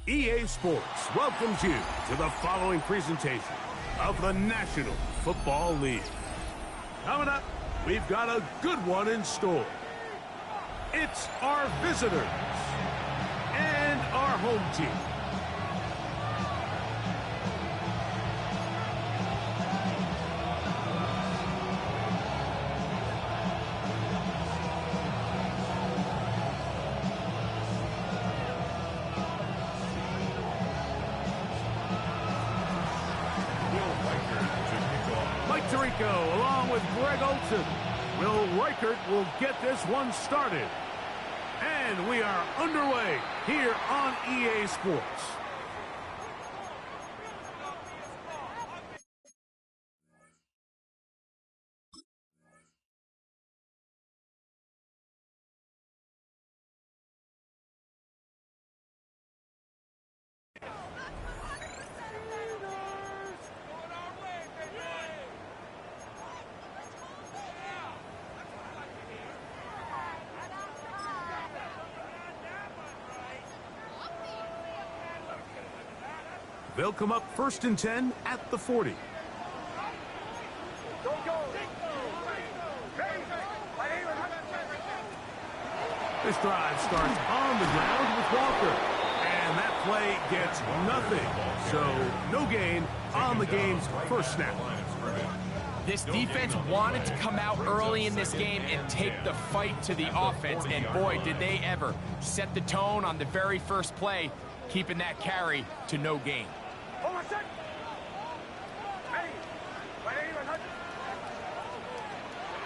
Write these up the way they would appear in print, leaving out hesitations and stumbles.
EA Sports welcomes you to the following presentation of the National Football League. Coming up, we've got a good one in store. It's our visitors and our home team. Along with Greg Olson. Will Reichert will get this one started. And we are underway here on EA Sports. They'll come up 1st and 10 at the 40. This drive starts on the ground with Walker. And that play gets nothing. So no gain on the game's first snap. This defense wanted to come out early in this game and take the fight to the offense. And boy, did they ever set the tone on the very first play, keeping that carry to no gain.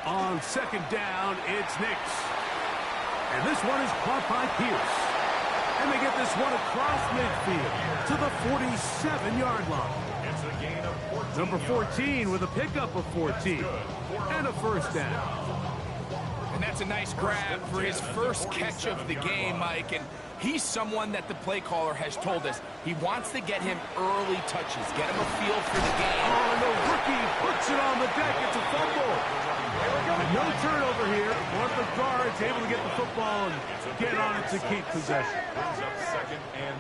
On 2nd down, it's Nix. And this one is caught by Pierce. And they get this one across midfield to the 47-yard line. It's a gain of 14. Number 14 with a pickup of 14 and a first down. And that's a nice grab for his first catch of the game, Mike. And he's someone that the play caller has told us he wants to get him early touches, get him a feel for the game. Oh, and the rookie puts it on the deck. It's a fumble. No turnover here. One of the guards able to get the football and get on it to keep possession. Brings up 2nd and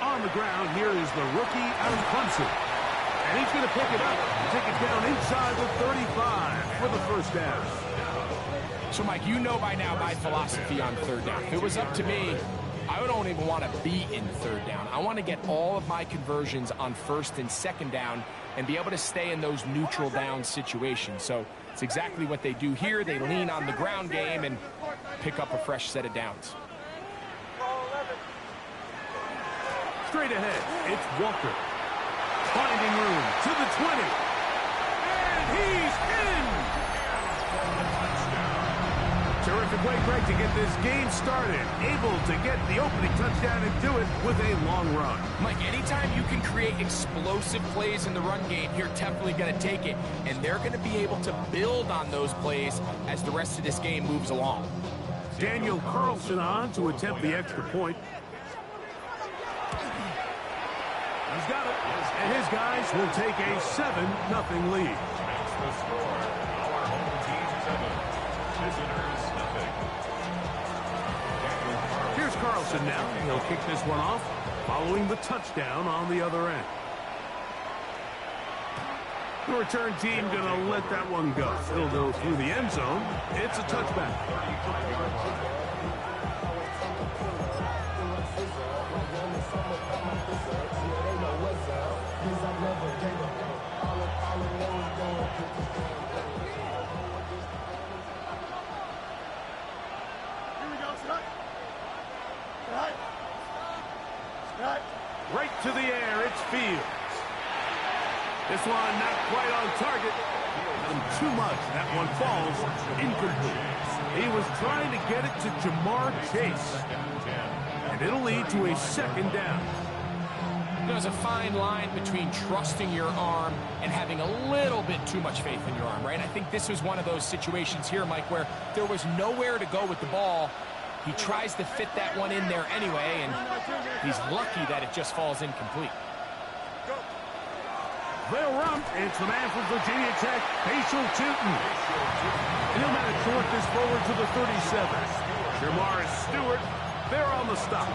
4. On the ground, here is the rookie out of Clemson. And he's going to pick it up and take it down inside the 35 for the first down. So, Mike, you know by now my philosophy on 3rd down. If it was up to me, I don't even want to be in 3rd down. I want to get all of my conversions on 1st and 2nd down and be able to stay in those neutral down situations. So it's exactly what they do here. They lean on the ground game and pick up a fresh set of downs. Straight ahead, it's Walker. Finding room to the 20. And he's in! Terrific way, Greg, to get this game started. Able to get the opening touchdown and do it with a long run. Mike, anytime you can create explosive plays in the run game, you're definitely going to take it. And they're going to be able to build on those plays as the rest of this game moves along. Daniel Carlson on to attempt the extra point. He's got it. And his guys will take a 7-0 lead. Makes the score. Our home team 7. Visitors nothing. Here's Carlson now. He'll kick this one off following the touchdown on the other end. The return team going to let that one go. It'll go through the end zone. It's a touchback. Right to the air, it's Fields. This one not quite on target. And too much. That one falls incomplete. He was trying to get it to Jamar Chase. And it'll lead to a 2nd down. There's a fine line between trusting your arm and having a little bit too much faith in your arm, right? I think this was one of those situations here, Mike, where there was nowhere to go with the ball. He tries to fit that one in there anyway, and he's lucky that it just falls incomplete. They'll run. It's the man from Virginia Tech, Facial Tootin. And he'll manage to work this forward to the 37. Jamar Stewart They're on the stop.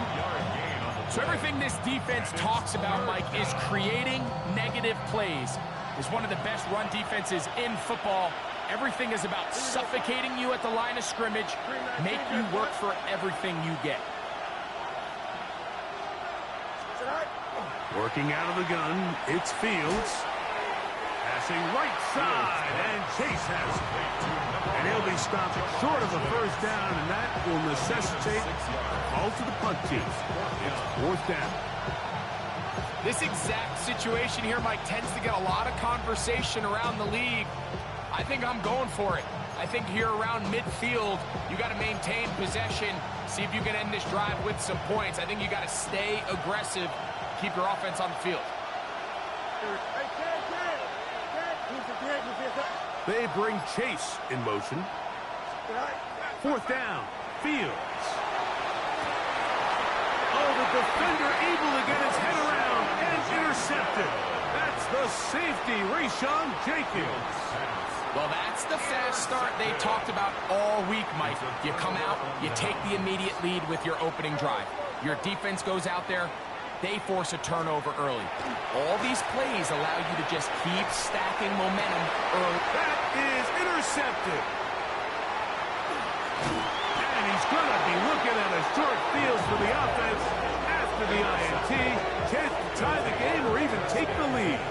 So everything this defense talks about, Mike, is creating negative plays. It's one of the best run defenses in football. Everything is about suffocating you at the line of scrimmage, make you work for everything you get. Working out of the gun, it's Fields. Passing right side, and Chase has it. And he'll be stopped short of a first down, and that will necessitate a call to the punt team. It's fourth down. This exact situation here, Mike, tends to get a lot of conversation around the league. I think I'm going for it. I think here around midfield, you got to maintain possession, see if you can end this drive with some points. I think you got to stay aggressive, keep your offense on the field. They bring Chase in motion. Fourth down, Fields. Oh, the defender able to get his head around and intercepted. That's the safety, Rashawn Jenkins. Well, that's the fast start they talked about all week, Mike. You come out, you take the immediate lead with your opening drive. Your defense goes out there, they force a turnover early. All these plays allow you to just keep stacking momentum early. That is intercepted. And he's going to be looking at a short field for the offense after the INT. Chance to tie the game or even take the lead.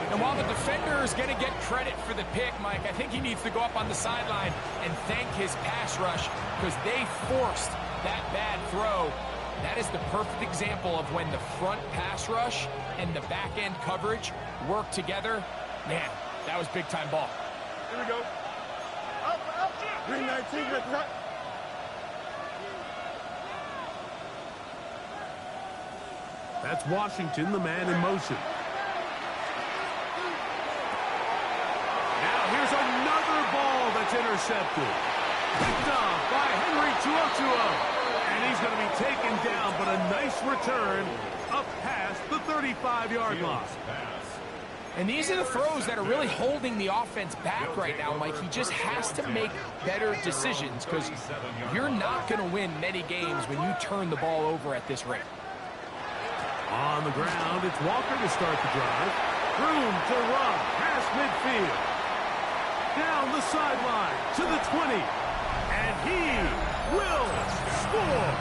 And while the defender is going to get credit for the pick, Mike, I think he needs to go up on the sideline and thank his pass rush because they forced that bad throw. That is the perfect example of when the front pass rush and the back end coverage work together. Man, that was big time ball. Here we go. Green 19, That's Washington, the man in motion. Now here's another ball that's intercepted. Picked off by Henry Tuotuo. And he's going to be taken down, but a nice return up past the 35-yard line. And these are the throws that are really holding the offense back right now, Mike. He just has to make better decisions because you're not going to win many games when you turn the ball over at this rate. On the ground, it's Walker to start the drive. Room to run past midfield. Down the sideline to the 20. And he will score.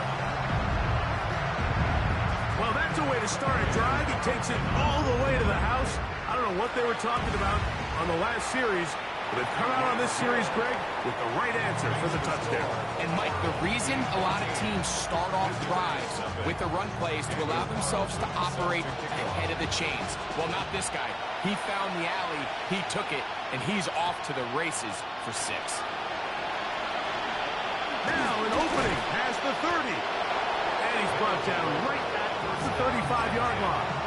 Well, that's a way to start a drive. He takes it all the way to the house. I don't know what they were talking about on the last series, but they've come out on this series, Greg, with the right answer for the touchdown. And, Mike, the reason a lot of teams start off drives with the run plays to allow themselves to operate ahead of the chains. Well, not this guy. He found the alley, he took it, and he's off to the races for 6. Now an opening past the 30. And he's brought down right at the 35-yard line.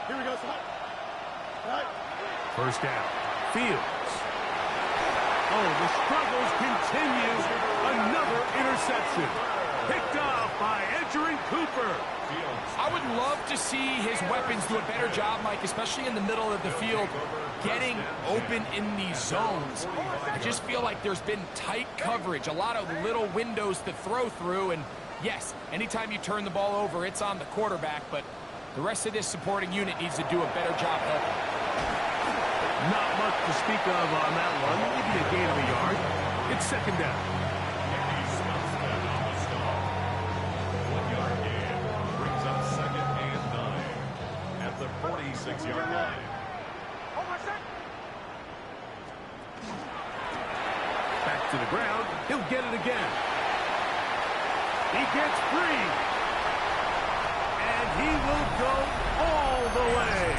Here we go, right. First down. Fields. Oh, the struggles continue. Another interception. Picked off by Edgerrin Cooper. I would love to see his weapons do a better job, Mike, especially in the middle of the field, getting open in these zones. I just feel like there's been tight coverage, a lot of little windows to throw through, and yes, anytime you turn the ball over, it's on the quarterback, but the rest of this supporting unit needs to do a better job helping. Not much to speak of on that one. Maybe a gain of a yard. It's second down. One-yard gain brings up 2nd and 9 at the 46-yard line. Back to the ground. He'll get it again. He gets free. And he will go all the way.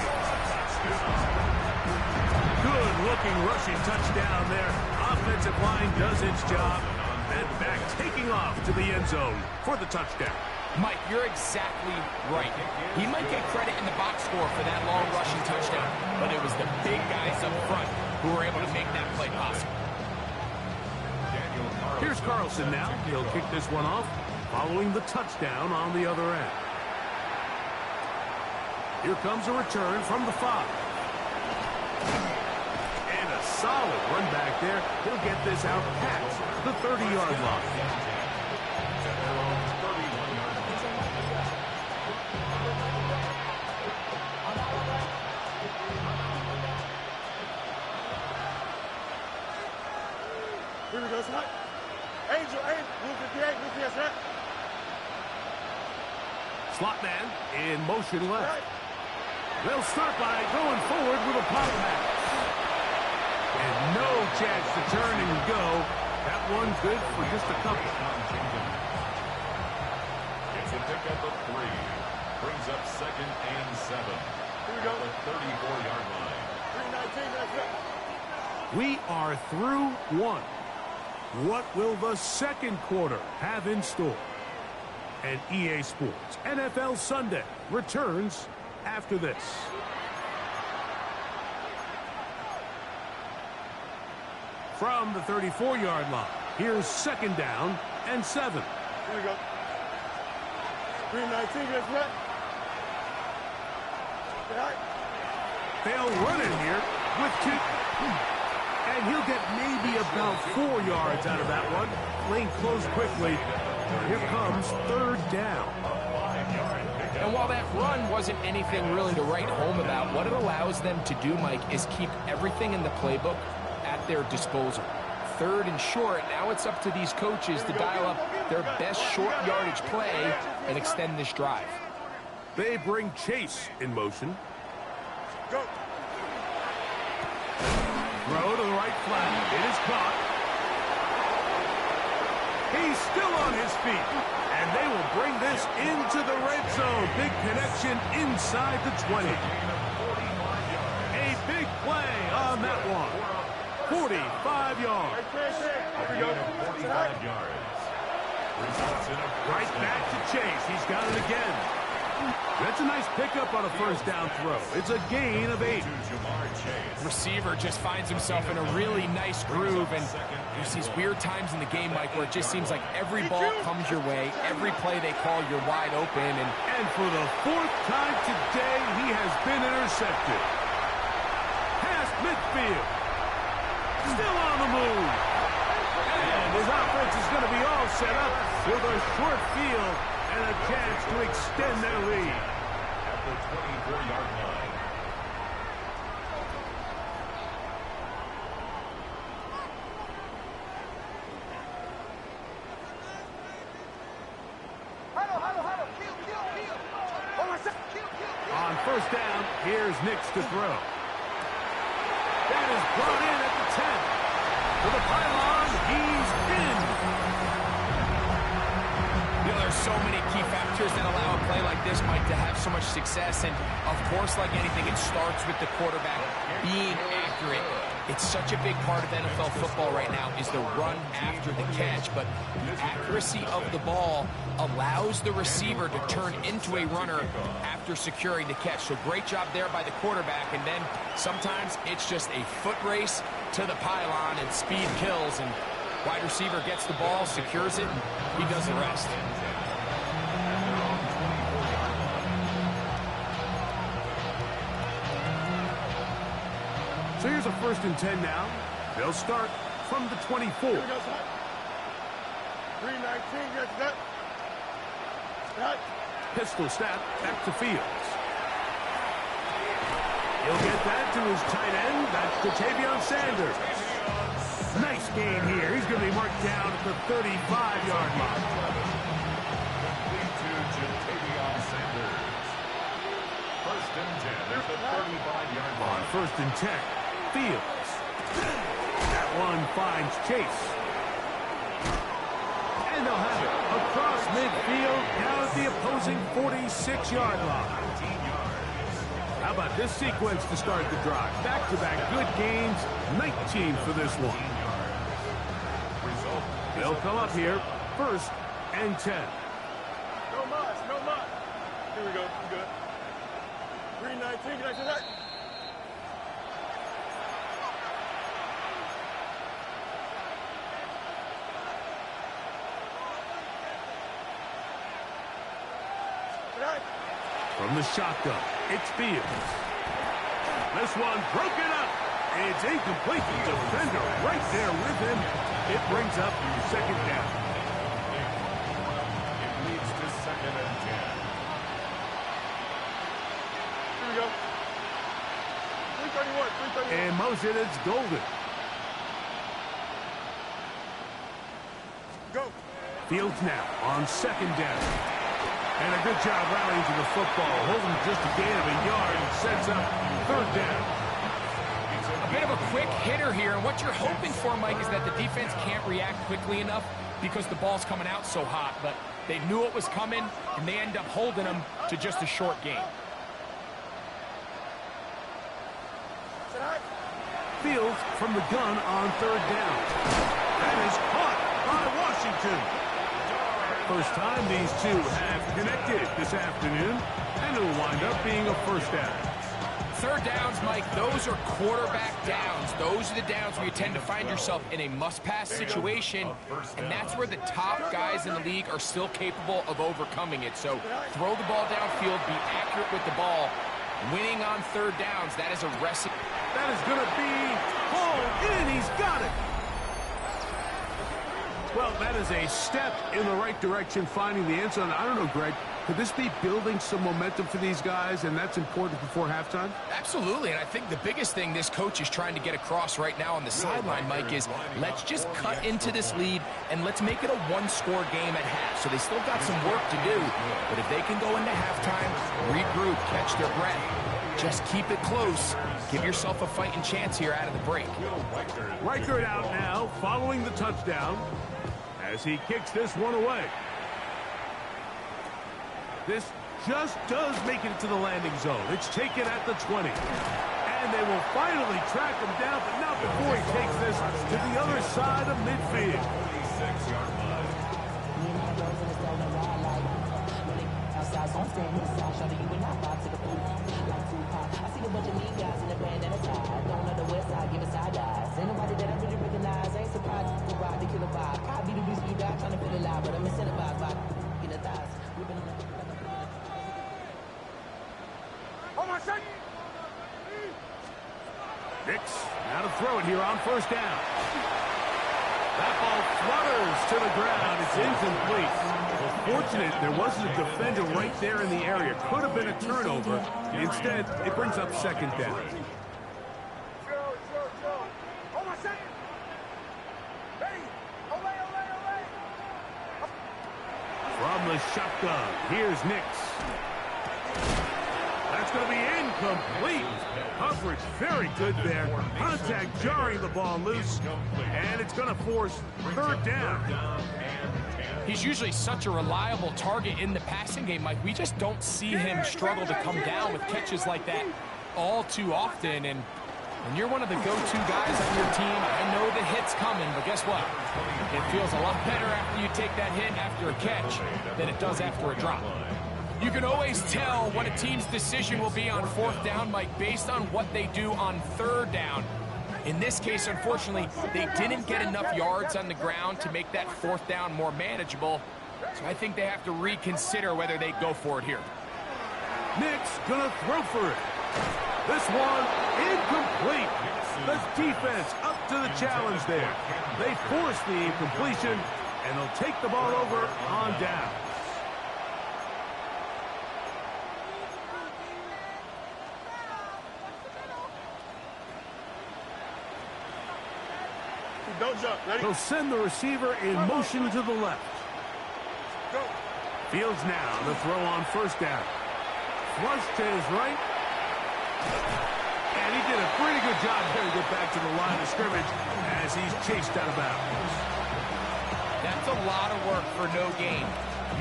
Good-looking rushing touchdown there. Offensive line does its job. And back taking off to the end zone for the touchdown. Mike, you're exactly right. He might get credit in the box score for that long rushing touchdown, but it was the big guys up front who were able to make that play possible. Here's Carlson now. He'll kick this one off, following the touchdown on the other end. Here comes a return from the 5. And a solid run back there. He'll get this out past the 30-yard line. Here we go, son. Angel, move the DTay, move the set. Slot man in motion left. They'll start by going forward with a power pass. And no chance to turn and go. That one good for just a couple. It's a pick up of 3. Brings up 2nd and 7. Here we go. The 34-yard line. 319, that's it. We are through 1. What will the second quarter have in store? And EA Sports NFL Sunday returns after this. From the 34-yard line, here's 2nd down and 7. Here we go. 319, that's it. They'll run it here with 2. And he'll get maybe about 4 yards out of that one. Lane closed quickly. Here comes 3rd down. And while that run wasn't anything really to write home about, what it allows them to do, Mike, is keep everything in the playbook at their disposal. 3rd and short, now it's up to these coaches to dial up their best short yardage play and extend this drive. They bring Chase in motion. Go. Throw to the right flat. It is caught. He's still on his feet. And they will bring this into the red zone. Big connection inside the 20. A big play on that one. 45 yards. A gain of 45 yards. Results in a Right back to Chase. He's got it again. That's a nice pickup on a 1st down throw. It's a gain of 8. Receiver just finds himself in a really nice groove, and there's these weird times in the game, Mike, where it just seems like every ball comes your way, every play they call, you're wide open. And for the 4th time today, he has been intercepted. Past midfield. Still on the move. And his offense is going to be all set up with a short field and a chance to extend their lead. At the 24-yard line. On 1st down, here's Nix to throw. That is brought in at the 10. For the pylon, he's in. You know, there's so many key factors that allow a play like this, Mike, to have so much success. And, of course, like anything, it starts with the quarterback being accurate. It's such a big part of NFL football right now is the run after the catch. But the accuracy of the ball allows the receiver to turn into a runner after securing the catch. So great job there by the quarterback. And then sometimes it's just a foot race to the pylon and speed kills. And wide receiver gets the ball, secures it, and he does the rest. So here's a 1st and 10 now. They'll start from the 24. 319, yes, that. Pistol snap back to Fields. He'll get that to his tight end. That's Ja'Tavion Sanders. Nice gain here. He's going to be marked down at the 35-yard line. Ja'Tavion Sanders. 1st and 10 at the 35-yard line. On 1st and 10, Fields. That one finds Chase. And they'll have it across midfield down at the opposing 46-yard line. How about this sequence to start the drive? Back-to-back good gains, 19 for this one. They'll come up here, 1st and 10. No mas, no mas. Here we go. We good. 319. Can I see that? From the shotgun, it's Fields. This one broken up. It's incomplete. The defender right there with him. It brings up second down. It leads to 2nd and 10. Here we go. 331. 331. And motion, it's Golden. Go. Fields now on second down. And a good job rallying to the football, holding just a gain of a yard and sets up third down. A bit of a quick hitter here, and what you're hoping for, Mike, is that the defense can't react quickly enough because the ball's coming out so hot, but they knew it was coming, and they end up holding them to just a short gain. Fields from the gun on third down. That is caught by Washington. First time these two have connected this afternoon, and it'll wind up being a first down. Third downs, Mike, those are quarterback downs. Those are the downs where you tend to find yourself in a must-pass situation, and that's where the top guys in the league are still capable of overcoming it. So throw the ball downfield, be accurate with the ball. Winning on third downs, that is a recipe. That is going to be hauled in. He's got it. Well, that is a step in the right direction, finding the end zone. I don't know, Greg, could this be building some momentum for these guys, and that's important before halftime? Absolutely, and I think the biggest thing this coach is trying to get across right now on the sideline, Mike, is let's just cut into this lead, and let's make it a one-score game at half. So they still got some work to do, but if they can go into halftime, regroup, catch their breath, just keep it close, give yourself a fighting chance here out of the break. Reichert out now, following the touchdown, as he kicks this one away. This just does make it to the landing zone. It's taken at the 20. And they will finally track him down, but not before he takes this to the other side of midfield. 46-yard line. Nix, now to throw it here on first down. That ball flutters to the ground. It's incomplete. Well, fortunate there wasn't a defender right there in the area. Could have been a turnover. Instead, it brings up second down. From the shotgun, here's Nix. That's going to be incomplete. Coverage very good there. Contact jarring the ball loose, and it's going to force third down. He's usually such a reliable target in the passing game, Mike. We just don't see him struggle to come down with catches like that all too often. And when you're one of the go-to guys on your team, I know the hit's coming, but guess what? It feels a lot better after you take that hit after a catch than it does after a drop. You can always tell what a team's decision will be on fourth down, Mike, based on what they do on third down. In this case, unfortunately, they didn't get enough yards on the ground to make that fourth down more manageable. So I think they have to reconsider whether they go for it here. Nix gonna throw for it. This one incomplete. The defense up to the challenge there. They force the incompletion, and they'll take the ball over on down. Don't jump. Ready? They'll send the receiver in motion to the left. Go. Fields now the throw on first down. Flush to his right. And he did a pretty good job there to get back to the line of scrimmage as he's chased out of bounds. That's a lot of work for no gain.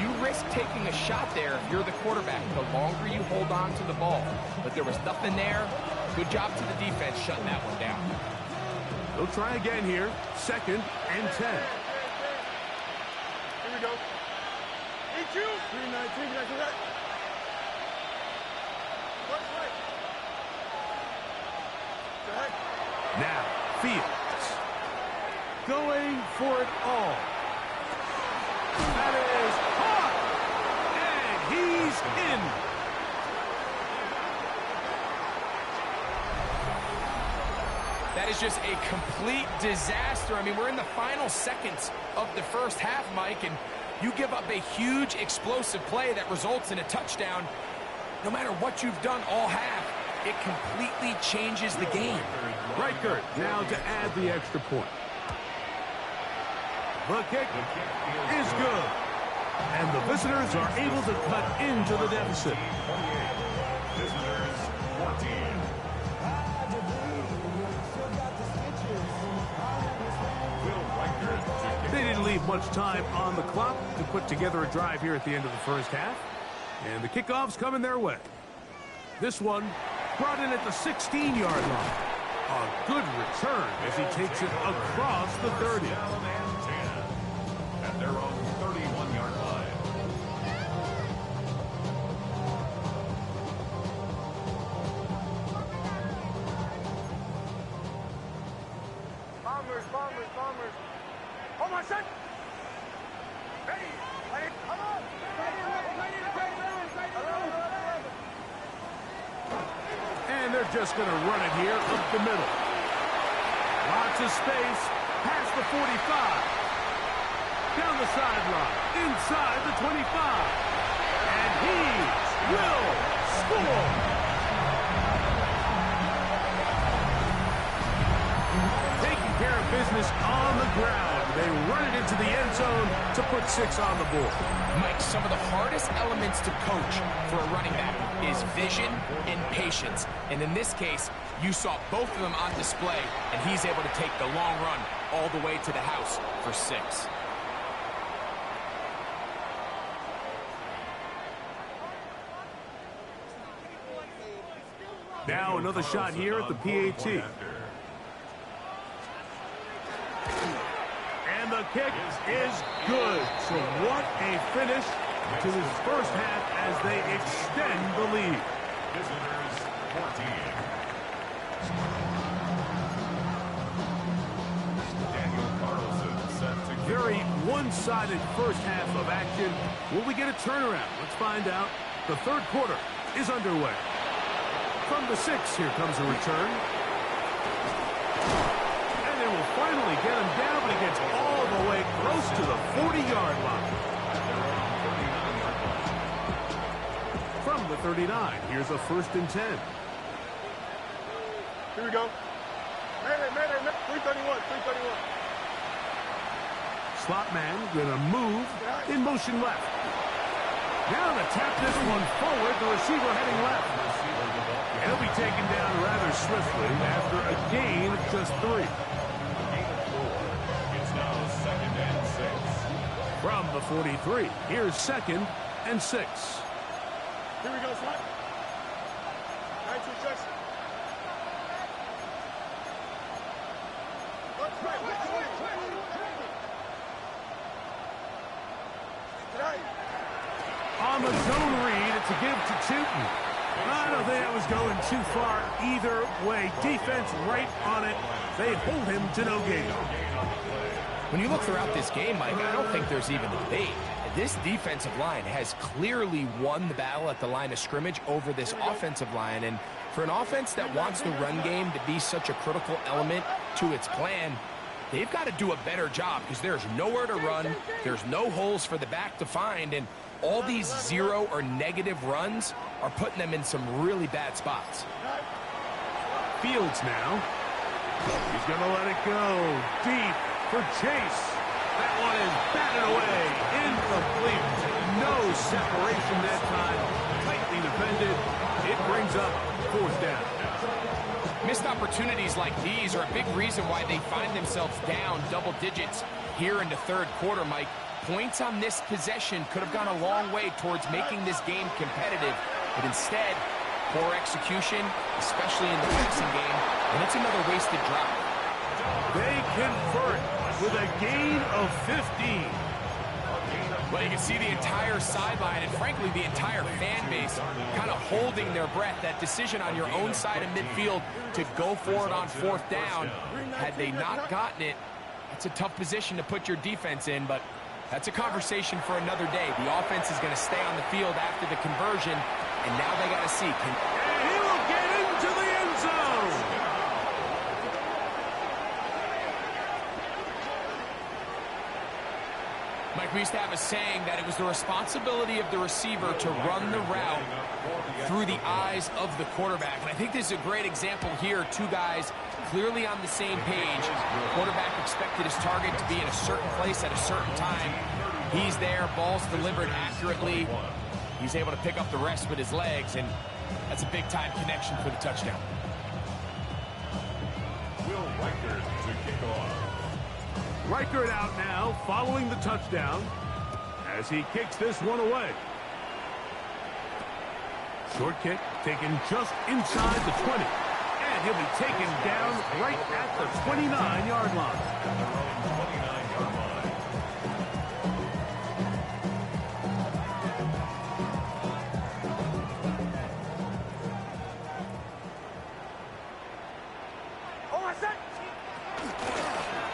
You risk taking a shot there if you're the quarterback the longer you hold on to the ball. But there was nothing there. Good job to the defense shutting that one down. They'll try again here. 2nd and 10. Here we go. Eat you. 319, you guys do that? What's right? The heck? Now, Fields. Going for it all. That is caught. And he's in. That is just a complete disaster. I mean, we're in the final seconds of the first half, Mike, and you give up a huge explosive play that results in a touchdown. No matter what you've done all half, it completely changes the game. Riker now to add the extra point. The kick is good. And the visitors are able to cut into the deficit. Visitors 14. They didn't leave much time on the clock to put together a drive here at the end of the first half. And the kickoff's coming their way. This one brought in at the 16-yard line. A good return as he takes it across the 30. At their own 31-yard line. Bombers, bombers, bombers. Oh, my son! Ready! Ready! Come on! And they're just going to run it here up the middle. Lots of space past the 45. Down the sideline, inside the 25. And he will score. Taking care of business on the ground. They run it into the end zone to put 6 on the board. Mike, some of the hardest elements to coach for a running back is vision and patience. And in this case, you saw both of them on display, and he's able to take the long run all the way to the house for 6. Now another shot here at the PAT. And the kick is good. So what a finish to this first half as they extend the lead. Visitors 14. Daniel Carlson set to Very one-sided first half of action. Will we get a turnaround? Let's find out. The third quarter is underway. From the 6, here comes a return. And they will finally get him down, but he gets all the way close to the 40-yard line. From the 39, here's a 1st and 10. Here we go. Mayday, 331, 331. Slot man gonna move in motion left. Now to tap this one forward, the receiver heading left. And he'll be taken down rather swiftly after a gain of just 3. It's now 2nd and 6. From the 43, here's 2nd and 6. Here we go, slot. 19 checks. What's right? On the zone read, it's a give to Tootin. I don't think that was going too far either way. Defense right on it. They hold him to no gain. When you look throughout this game, Mike, I don't think there's even a debate. This defensive line has clearly won the battle at the line of scrimmage over this offensive line. And for an offense that wants the run game to be such a critical element to its plan, they've got to do a better job because there's nowhere to run. There's no holes for the back to find. And all these 0 or negative runs are putting them in some really bad spots. Fields now. He's going to let it go. Deep for Chase. That one is batted away. Incomplete. No separation that time. Tightly defended. It brings up 4th down. Missed opportunities like these are a big reason why they find themselves down double digits here in the third quarter, Mike. Points on this possession could have gone a long way towards making this game competitive, but instead, poor execution, especially in the passing game, and it's another wasted drive. They convert with a gain of 15. Well, you can see the entire sideline and, frankly, the entire fan base kind of holding their breath. That decision on your own side of midfield to go for it on 4th down, had they not gotten it, that's a tough position to put your defense in, but that's a conversation for another day. The offense is going to stay on the field after the conversion, and now they got to see. And he will get into the end zone. Mike, we used to have a saying that it was the responsibility of the receiver to run the route through the eyes of the quarterback. And I think this is a great example here. Two guys clearly on the same page. The quarterback expected his target to be in a certain place at a certain time. He's there, ball's delivered accurately. He's able to pick up the rest with his legs, and that's a big-time connection for the touchdown. Will Reichert to kick off. Reichert out now, following the touchdown, as he kicks this one away. Short kick taken just inside the 20. And he'll be taken down right at the 29-yard line. At their own 29-yard line.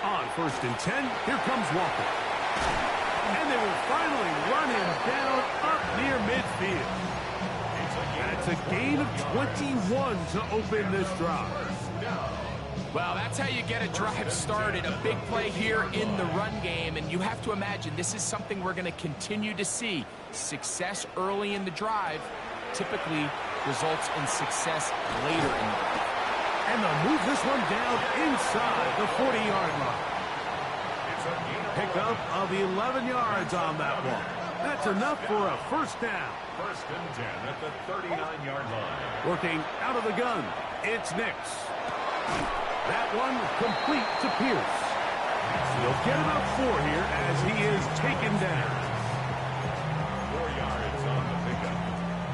On 1st and 10, here comes Walker. And they will finally run him down up near midfield. That's a gain of 21 to open this drive. Well, that's how you get a drive started. A big play here in the run game, and you have to imagine this is something we're going to continue to see. Success early in the drive typically results in success later in the drive. And they'll move this one down inside the 40-yard line. Pickup of 11 yards on that one. That's enough for a 1st down. 1st and 10 at the 39-yard line. Working out of the gun, it's Nix. That one complete to Pierce. He'll get about 4 here as he is taken down. 4 yards on the pickup.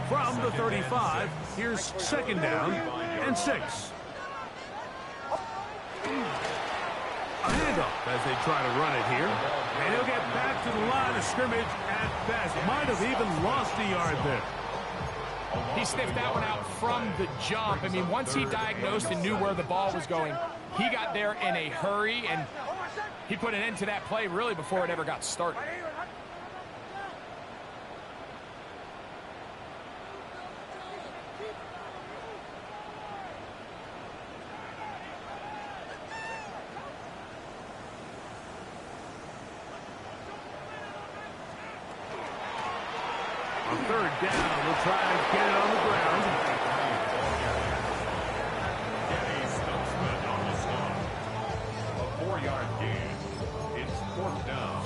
From the 35, here's 2nd down and 6. A handoff as they try to run it here. And he'll get back to the line of scrimmage at best. Might have even lost a yard there. He sniffed that one out from the jump. I mean, once he diagnosed and knew where the ball was going, he got there in a hurry, and he put an end to that play really before it ever got started. On 3rd down, we'll try to get it on the ground. Kenny Stutzman on the stop. A 4-yard gain. It's 4th down.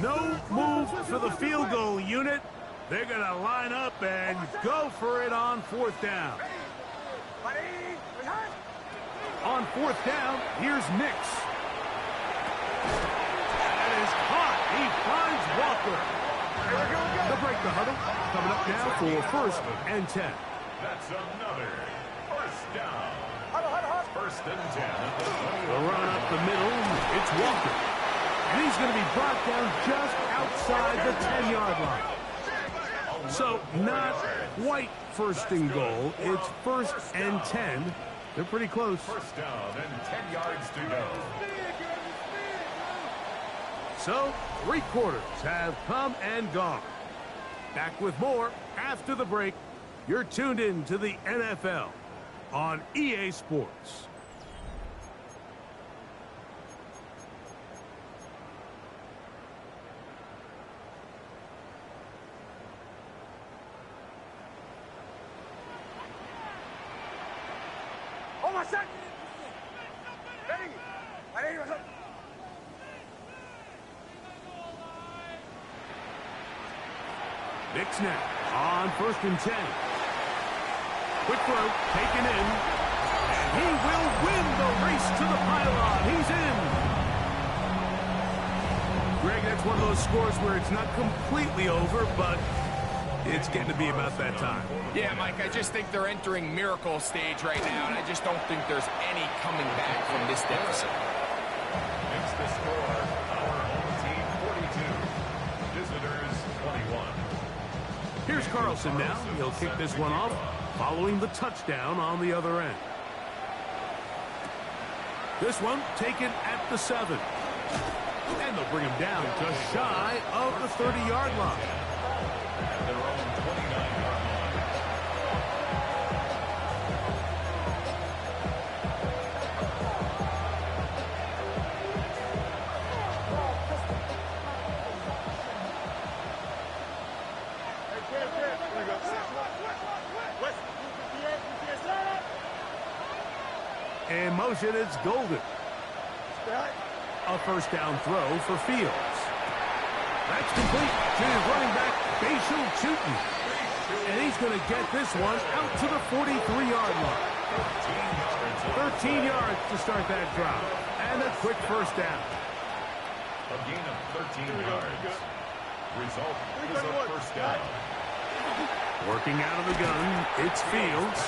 No move for the field goal unit. They're going to line up and go for it on 4th down. On 4th down, here's Nix. That is caught. He finds Walker. They'll break the huddle. Coming up now for 1st and 10. That's another 1st down. 1st and 10 at the 20. They'll run up the middle. It's Walker. And he's going to be brought down just outside the 10-yard line. So not quite 1st and goal. It's 1st and 10. They're pretty close. 1st down and 10 yards to go. So, 3 quarters have come and gone. Back with more after the break. You're tuned in to the NFL on EA Sports. Nix now on 1st and 10. Quick throw taken in. And he will win the race to the pylon. He's in. Greg, that's one of those scores where it's not completely over, but It's getting to be about that time. Yeah, Mike, I just think they're entering miracle stage right now, and I just don't think there's any coming back from this deficit. It's the score. Our home team 42. Visitors 21. Here's Carlson now. He'll kick this one off, following the touchdown on the other end. This one taken at the 7. And they'll bring him down just shy of the 30-yard line. At their own 29-yard line. In motion, it's Golden. A first down throw for Fields. That's complete to his running back, Bashal Chutin. And he's going to get this one out to the 43-yard line. 13 yards to start that drive. And a quick first down. A gain of 13 yards. Result is a first down. Working out of the gun, it's Fields.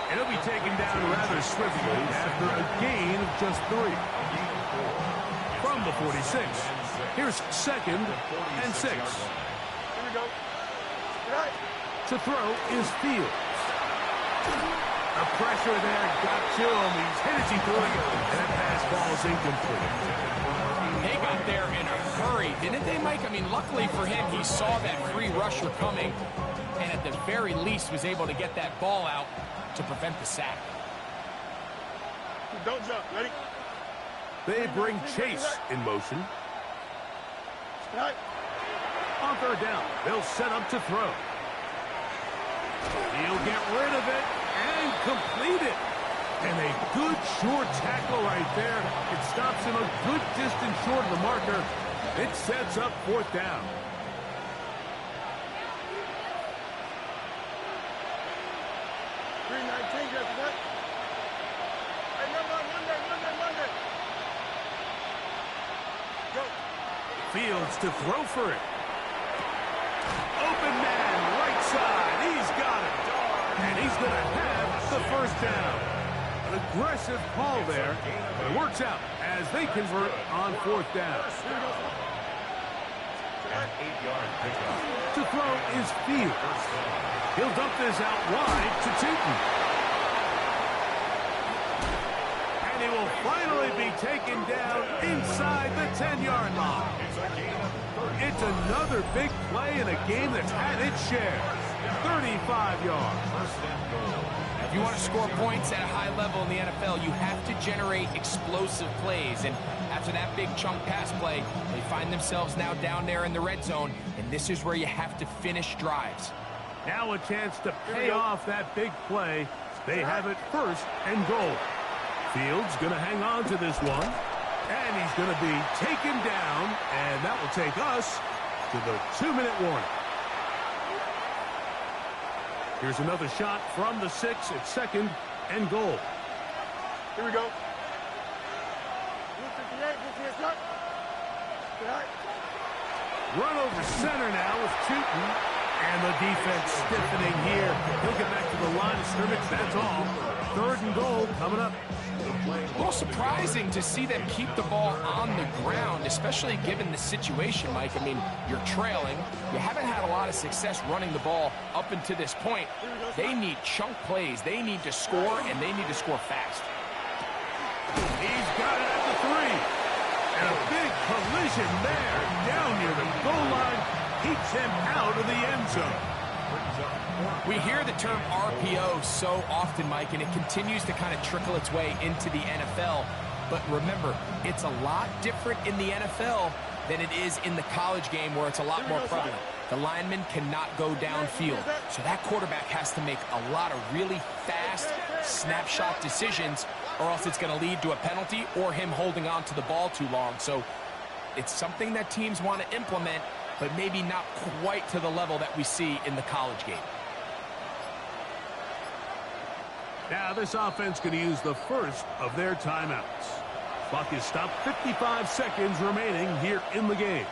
And he'll be taken down rather swiftly after a gain of just 3. From the 46, here's 2nd and 6. To throw is Fields. The pressure there got to him. He's hit as he threw it, and that pass ball is incomplete. They got there in a hurry, didn't they, Mike? I mean, luckily for him, he saw that free rusher coming, and at the very least was able to get that ball out to prevent the sack. Don't jump. Ready? They bring Chase in motion. Right. On third down, they'll set up to throw. He'll get rid of it and complete it. And a good short tackle right there. It stops him a good distance short of the marker. It sets up 4th down. Fields to throw for it. Open man, right side. He's got it. And he's going to have the first down. An aggressive call there, but it works out as they convert on 4th down. An 8-yard pickup. To throw is Fields. He'll dump this out wide to Tootin. And he will finally be taken down inside the 10-yard line. It's another big play in a game that's had its share. 35 yards. If you want to score points at a high level in the NFL, you have to generate explosive plays. And after that big chunk pass play, they find themselves now down there in the red zone. And this is where you have to finish drives. Now a chance to pay off that big play. They have it 1st and goal. Fields going to hang on to this one. And he's going to be taken down. And that will take us to the 2-minute warning. Here's another shot from the 6 at 2nd and goal. Here we go. Run over center now with Tootin. And the defense stiffening here. He'll get back to the line of scrimmage. That's all. 3rd and goal coming up. A little surprising to see them keep the ball on the ground, especially given the situation, Mike. I mean, you're trailing. You haven't had a lot of success running the ball up until this point. They need chunk plays. They need to score, and they need to score fast. He's got it at the 3. And a big collision there down near the goal line. Keeps him out of the end zone. We hear the term RPO so often, Mike, and it continues to kind of trickle its way into the NFL. But remember, it's a lot different in the NFL than it is in the college game where it's a lot more prevalent. The lineman cannot go downfield, so that quarterback has to make a lot of really fast snapshot decisions, or else it's going to lead to a penalty or him holding on to the ball too long. So it's something that teams want to implement, but maybe not quite to the level that we see in the college game. Now this offense going to use the first of their timeouts. Clock is stopped, 55 seconds remaining here in the game.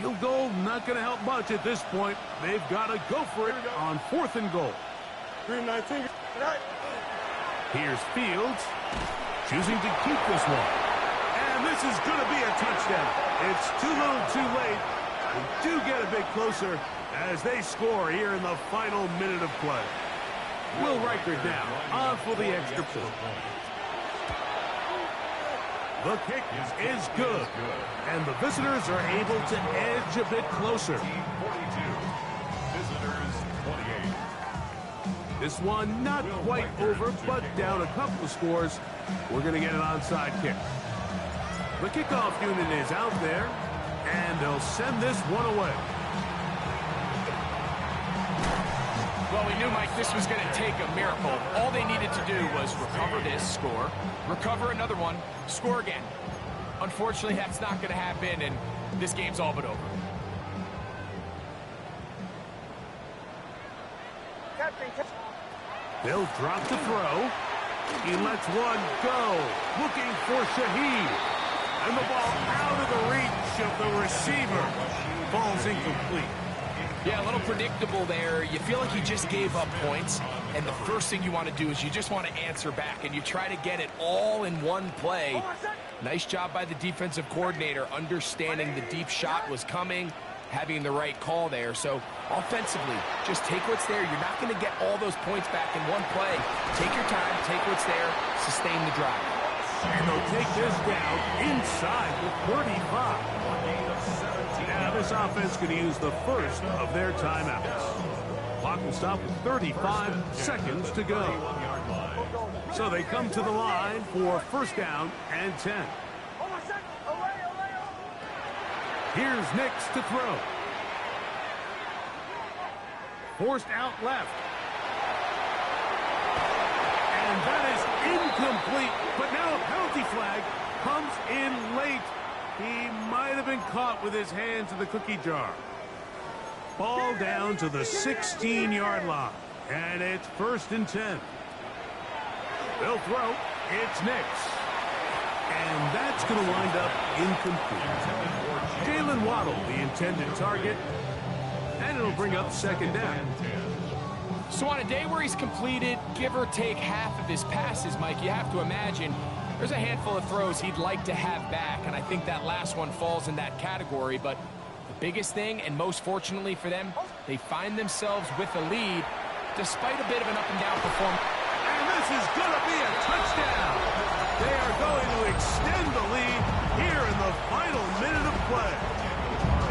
Field goal not going to help much at this point. They've got to go for it on 4th and goal. 319. Here's Fields, choosing to keep this one. And this is going to be a touchdown. It's too little too late. They do get a bit closer as they score here in the final minute of play. Will Riker down, on for the extra point. The kick is good, and the visitors are able to edge a bit closer. Team 42, visitors 28. This one not quite over, but down a couple of scores. We're going to get an onside kick. The kickoff unit is out there, and they'll send this one away. Well, we knew, Mike, this was going to take a miracle. All they needed to do was recover this, score, recover another one, score again. Unfortunately, that's not going to happen, and this game's all but over. They'll drop the throw. He lets one go, looking for Shaheed. And the ball out of the reach of the receiver. Ball's incomplete. Yeah, a little predictable there. You feel like he just gave up points, and the first thing you want to do is you just want to answer back, and you try to get it all in one play. Nice job by the defensive coordinator, understanding the deep shot was coming, having the right call there. So offensively, just take what's there. You're not going to get all those points back in one play. Take your time, take what's there, sustain the drive. And they'll take this down inside the 35. Now this offense going to use the first of their timeouts. Clock will stop with 35 seconds to go. So they come to the line for 1st down and 10. Here's Nix to throw. Forced out left. And that is incomplete. But now a penalty flag comes in late. He might have been caught with his hands in the cookie jar. Ball down to the 16-yard line. And it's 1st and 10. They'll throw. It's Nix. And that's going to wind up incomplete. Jalen Waddle, the intended target. And it'll bring up 2nd down. So on a day where he's completed, give or take half of his passes, Mike, you have to imagine there's a handful of throws he'd like to have back, and I think that last one falls in that category. But the biggest thing, and most fortunately for them, they find themselves with a lead despite a bit of an up-and-down performance. And this is going to be a touchdown. They are going to extend the lead here in the final minute of play.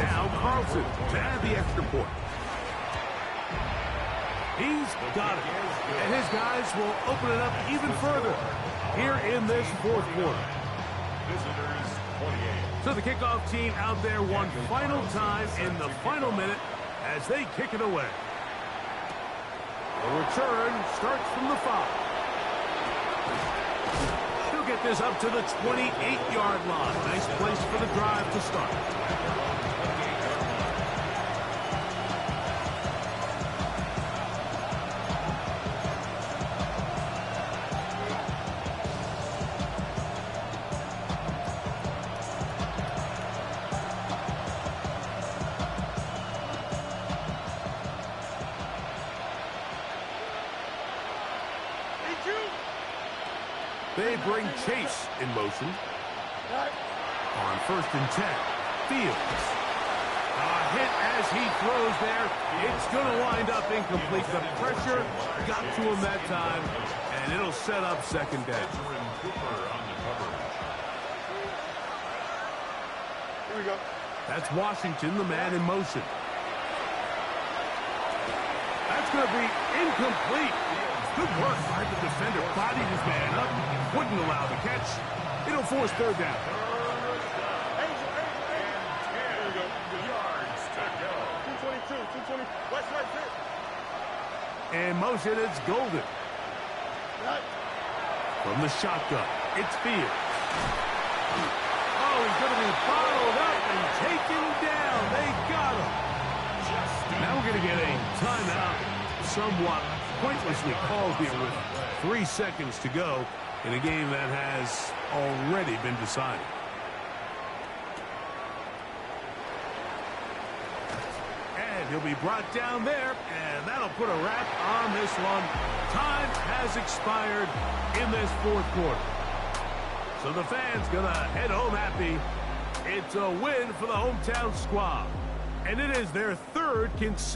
Now Carlson to add the extra point. He's got it. And his guys will open it up even further here in this 4th quarter. Visitors 28. So the kickoff team out there one final time in the final minute as they kick it away. The return starts from the 5. He'll get this up to the 28-yard line. Nice place for the drive to start. They bring Chase in motion. On 1st and 10. Fields. A hit as he throws there. It's going to wind up incomplete. The pressure got to him that time, and it'll set up 2nd down. Here we go. That's Washington, the man in motion. That's going to be incomplete. Good work by the defender. Bodied his man up. Wouldn't allow the catch. It'll force 3rd down. Yards to go. 222, 220. West, right. In motion, it's Golden. From the shotgun, it's Fields. Oh, he's going to be followed up and taken down. They got him. Now we're going to get a timeout, somewhat pointlessly called here with 3 seconds to go in a game that has already been decided. He'll be brought down there, and that'll put a wrap on this one. Time has expired in this fourth quarter. So the fans gonna head home happy. It's a win for the hometown squad, and it is their third consecutive